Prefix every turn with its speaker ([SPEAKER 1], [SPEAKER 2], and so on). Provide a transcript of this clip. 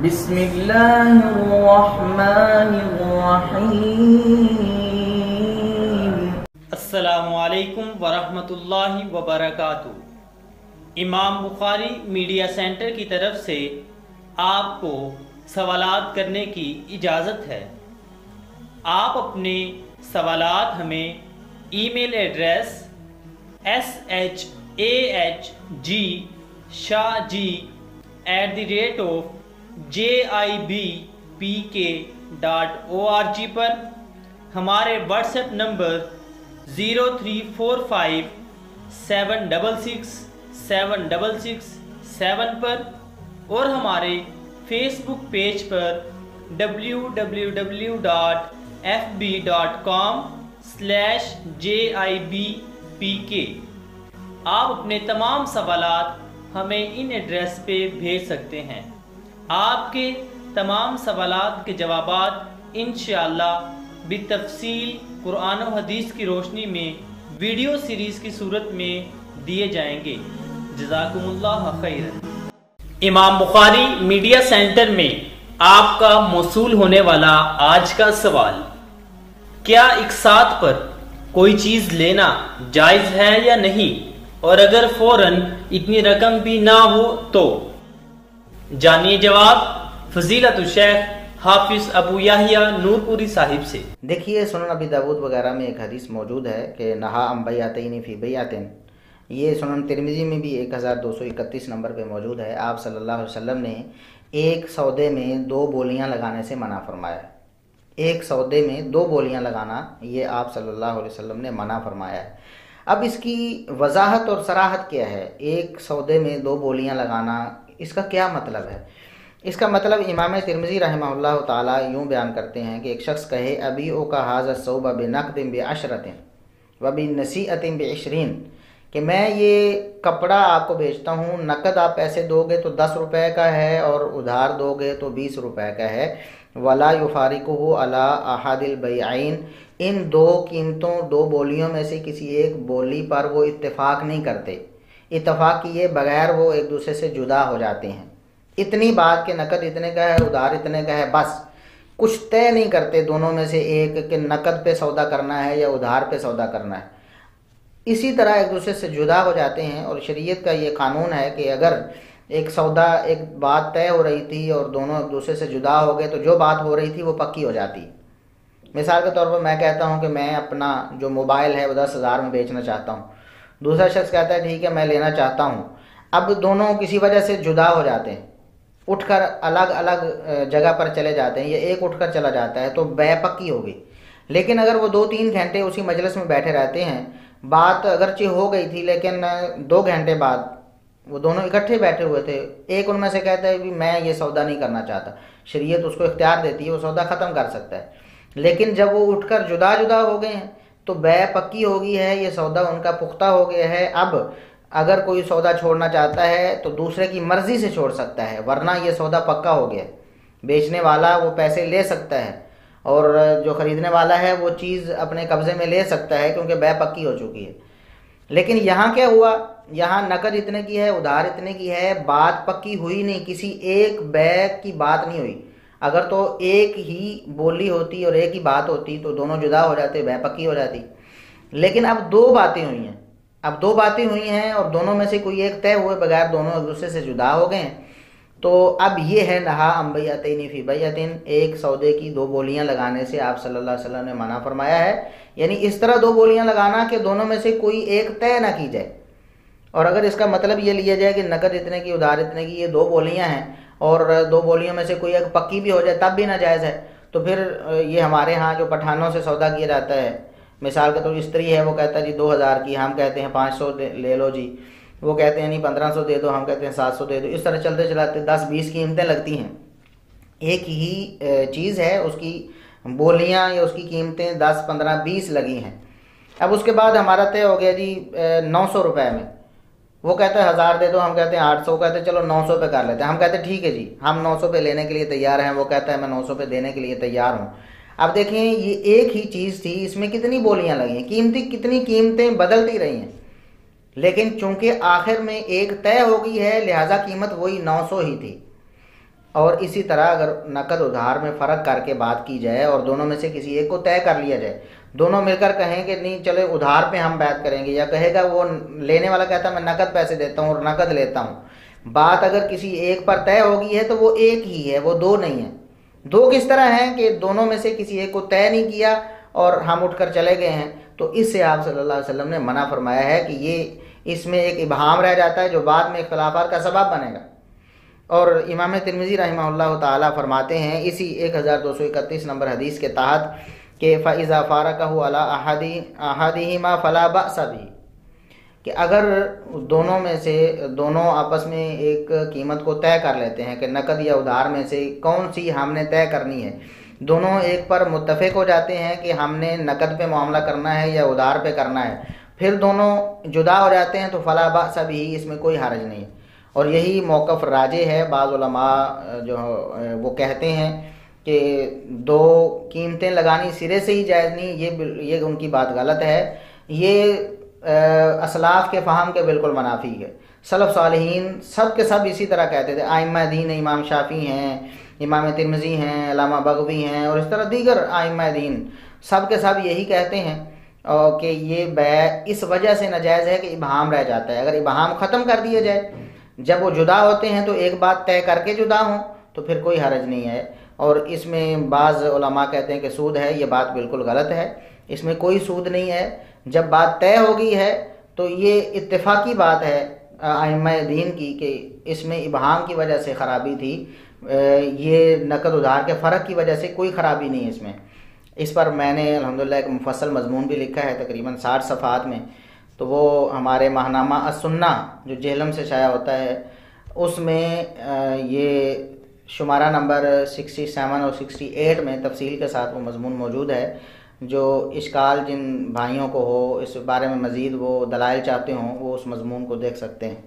[SPEAKER 1] بسم اللہ الرحمن الرحیم۔
[SPEAKER 2] السلام علیکم ورحمۃ اللہ وبرکاتہ۔ امام بخاری میڈیا سینٹر کی طرف سے آپ کو سوالات کرنے کی اجازت ہے۔ آپ اپنے سوالات ہمیں ای میل ایڈریس shahg@jibpk.org پر، ہمارے واٹس ایپ نمبر 0345766767 پر، اور ہمارے فیس بک پیج پر www.fb.com/jibpk۔ آپ اپنے تمام سوالات ہمیں ان ایڈریس پہ بھیج سکتے ہیں۔ آپ کے تمام سوالات کے جوابات انشاءاللہ بالتفصیل قرآن و حدیث کی روشنی میں ویڈیو سیریز کی صورت میں دیے جائیں گے۔ جزاکم اللہ خیرا۔ امام بخاری میڈیا سینٹر میں آپ کا موصول ہونے والا آج کا سوال: کیا اقساط پر کوئی چیز لینا جائز ہے یا نہیں، اور اگر فوراً اتنی رقم بھی نہ ہو تو؟ جانیے جواب فضیلت الشیخ حافظ ابو یحییٰ نور پوری صاحب سے۔
[SPEAKER 3] دیکھیے، سنن ابی داود وغیرہ میں ایک حدیث موجود ہے کہ نہا عن بیعتین فی بیعتین، یہ سنن ترمذی میں بھی 1231 نمبر پہ موجود ہے۔ آپ صلی اللہ علیہ وسلم نے ایک سودے میں 2 بولیاں لگانے سے منع فرمایا ہے۔ ایک سودے میں 2 بولیاں لگانا، یہ آپ صلی اللہ علیہ وسلم نے منع فرمایا ہے۔ اب اس کی وضاحت اور صراحت کیا ہے؟ ایک سودے میں 2 بولیاں لگانا، اس کا کیا مطلب ہے؟ اس کا مطلب امام ترمذی رحمہ اللہ تعالیٰ یوں بیان کرتے ہیں کہ ایک شخص کہے ابیعک ھذا الثوب بنقد ب10 وبنصیعۃ ب20، کہ میں یہ کپڑا آپ کو بیچتا ہوں، نقد آپ پیسے دو گے تو 10 روپے کا ہے اور ادھار دو گے تو 20 روپے کا ہے۔ ولا یفارقہ علی احد البیعین، ان 2 قیمتوں 2 بولیوں میں سے کسی ایک بولی پر وہ اتفاق نہیں کرتے، اتفاق کیے بغیر وہ ایک دوسرے سے جدا ہو جاتے ہیں۔ اتنی بات کہ نقد اتنے کا ہے، ادھار اتنے کا ہے، بس کچھ طے نہیں کرتے دونوں میں سے ایک کہ نقد پہ سودا کرنا ہے یا ادھار پہ سودا کرنا ہے۔ اسی طرح ایک دوسرے سے جدا ہو جاتے ہیں، اور شریعت کا یہ قانون ہے کہ اگر ایک سودا، ایک بات طے ہو رہی تھی اور دونوں ایک دوسرے سے جدا ہو گئے تو جو بات ہو رہی تھی وہ پکی ہو جاتی۔ مثال کے طور پر میں کہتا ہوں کہ میں اپنا جو موبائل ہے وہ 10,000 میں بیچنا چاہتا ہوں، دوسرا شخص کہتا ہے ٹھیک ہے میں لینا چاہتا ہوں۔ اب دونوں کسی وجہ سے جدا ہو جاتے ہیں، اٹھ کر الگ الگ جگہ پر چلے جاتے ہیں، یا ایک اٹھ کر چلا جاتا ہے، تو بے پکی ہوگی۔ لیکن اگر وہ 2-3 گھنٹے اسی مجلس میں بیٹھے رہتے ہیں، بات اگرچہ ہو گئی تھی لیکن 2 گھنٹے بعد وہ دونوں اکٹھے بیٹھے ہوئے تھے، ایک ان میں سے کہتا ہے کہ میں یہ سودا نہیں کرنا چاہتا، شریعت اس کو اختیار دیتی ہے وہ سودا ختم کر سکتا ہے۔ لیکن جب وہ اٹھ کر جدا جدا ہو گئے ہیں تو بے پکی ہو گئی ہے، یہ سودا ان کا پختہ ہو گیا ہے۔ اب اگر کوئی سودا چھوڑنا چاہتا ہے تو دوسرے کی مرضی سے چھوڑ سکتا ہے، ورنہ یہ سودا پکا ہو گیا ہے۔ بیچنے والا وہ پیسے لے سکتا ہے اور جو خریدنے والا ہے وہ چیز اپنے قبضے میں لے سکتا ہے کیونکہ بے پکی ہو چکی ہے۔ لیکن یہاں کیا ہوا؟ یہاں نقد اتنے کی ہے، ادھار اتنے کی ہے، بات پکی ہوئی نہیں، کسی ایک بے کی بات نہیں ہوئی۔ اگر تو ایک ہی بولی ہوتی اور ایک ہی بات ہوتی تو دونوں جدا ہو جاتے، بے پکی ہو جاتی۔ لیکن اب 2 باتیں ہوئی ہیں، اور دونوں میں سے کوئی ایک طے ہوئے بغیر دونوں ایک دوسرے سے جدا ہو گئے ہیں، تو اب یہ ہے نہا عن بیعتین فی بیعتین، ایک سودے کی 2 بولیاں لگانے سے آپ صلی اللہ علیہ وسلم نے منع فرمایا ہے۔ یعنی اس طرح 2 بولیاں لگانا کہ دونوں میں سے کوئی ایک طے نہ کی جائے، اور اگر اس کا مطلب یہ لیا جائے کہ نقد اتنے کی ادھار اتنے کی، یہ 2 بولیاں ہیں اور 2 بولیوں میں سے کوئی ایک پکی بھی ہو جائے تب بھی ناجائز ہے، تو پھر یہ ہمارے ہاں جو پٹھانوں سے سودا کیا جاتا ہے، مثال کے طور استری ہے، وہ کہتا ہے جی 2,000 کی، ہم کہتے ہیں 500 لے لو جی، وہ کہتے ہیں نہیں 1500 دے دو، ہم کہتے ہیں 700 دے دو، اس طرح چلتے چلاتے 10-20 قیمتیں لگتی ہیں۔ ایک ہی چیز ہے، اس کی بولیاں یا اس کی قیمتیں 10, 15, 20 لگی ہیں۔ اب اس کے بعد ہمارا طے ہو گیا جی 900 روپے میں، وہ کہتا ہے 1000 دے دو، ہم کہتے ہیں 800، کہتے ہیں چلو 900 پہ کر لیتے ہیں، ہم کہتے ہیں ٹھیک ہے جی ہم 900 پہ لینے کے لیے تیار ہیں، وہ کہتا ہے میں 900 پہ دینے کے لیے تیار ہوں۔ اب دیکھیں یہ ایک ہی چیز تھی، اس میں کتنی بولیاں لگی ہیں، کتنی قیمتیں بدلتی رہی ہیں، لیکن چونکہ آخر میں ایک طے ہو گئی ہے لہٰذا قیمت وہی 900 ہی تھی۔ اور اسی طرح اگر نقد ادھار میں فرق کر کے بات کی جائے اور دونوں میں سے کسی ایک کو طے کر لیا جائے، دونوں مل کر کہیں کہ نہیں چلے ادھار پہ ہم بیعت کریں گے، یا کہے گا وہ لینے والا کہتا ہے میں نقد پیسے دیتا ہوں اور نقد لیتا ہوں، بات اگر کسی ایک پر طے ہو گئی ہے تو وہ ایک ہی ہے، وہ دو نہیں ہے۔ دو کس طرح ہیں کہ دونوں میں سے کسی ایک کو طے نہیں کیا اور ہم اٹھ کر چلے گئے ہیں، تو اس سے آپ صلی اللہ علیہ وسلم نے منع فرمایا ہے کہ یہ اس میں ایک ابہام رہ جاتا ہے جو بعد میں اختلافات کا سبب بنے گا۔ اور امام ترمذی رحمہ اللہ تعالیٰ فرماتے ہیں اسی 1231 نمبر حدیث کے تحت کہ فَإِذَا فَارَقَهُ عَلَىٰ أَحَدِهِمَا فَلَا بَأْسَ بِهِ، کہ اگر دونوں میں سے دونوں آپس میں ایک قیمت کو طے کر لیتے ہیں کہ نقد یا ادھار میں سے کون سی ہم نے طے کرنی ہے، دونوں ایک پر متفق ہو جاتے ہیں کہ ہم نے نقد پہ معاملہ کرنا ہے یا ادھار پہ کرنا ہے، پھر دونوں جدا ہو جاتے ہیں تو فلا بأس بہ، اس میں کوئی حرج نہیں۔ اور یہی موقف راجح ہے۔ بعض علماء جو وہ کہتے ہیں کہ دو قیمتیں لگانی سرے سے ہی جائز نہیں، یہ ان کی بات غلط ہے، یہ اسلاف کے فہم کے بالکل منافی ہے۔ سلف صالحین سب کے سب اسی طرح کہتے تھے، ائمہ دین امام شافعی ہیں، امام ترمذی ہیں، علامہ بغوی ہیں، اور اس طرح دیگر ائمہ دین سب کے سب یہی کہتے ہیں کہ یہ بیع اس وجہ سے ناجائز ہے کہ ابہام رہ جاتا ہے۔ اگر ابہام ختم کر دیا جائے، جب وہ جدا ہوتے ہیں تو ایک بات طے کر کے جدا ہوں تو پھر کوئی حرج نہیں ہے۔ اور اس میں بعض علماء کہتے ہیں کہ سود ہے، یہ بات بالکل غلط ہے، اس میں کوئی سود نہیں ہے۔ جب بات طے ہو گئی ہے تو یہ اتفاقی بات ہے ائمہ دین کی کہ اس میں ابہام کی وجہ سے خرابی تھی، یہ نقد ادھار کے فرق کی وجہ سے کوئی خرابی نہیں ہے اس میں۔ اس پر میں نے الحمدللہ ایک مفصل مضمون بھی لکھا ہے تقریباً 60 صفحات میں، تو وہ ہمارے ماہنامہ السنہ جو جہلم سے شائع ہوتا ہے اس میں یہ شمارہ نمبر 67 اور 68 میں تفصیل کے ساتھ وہ مضمون موجود ہے۔ جو اشکال جن بھائیوں کو ہو اس بارے میں مزید وہ دلائل چاہتے ہوں وہ اس مضمون کو دیکھ سکتے ہیں۔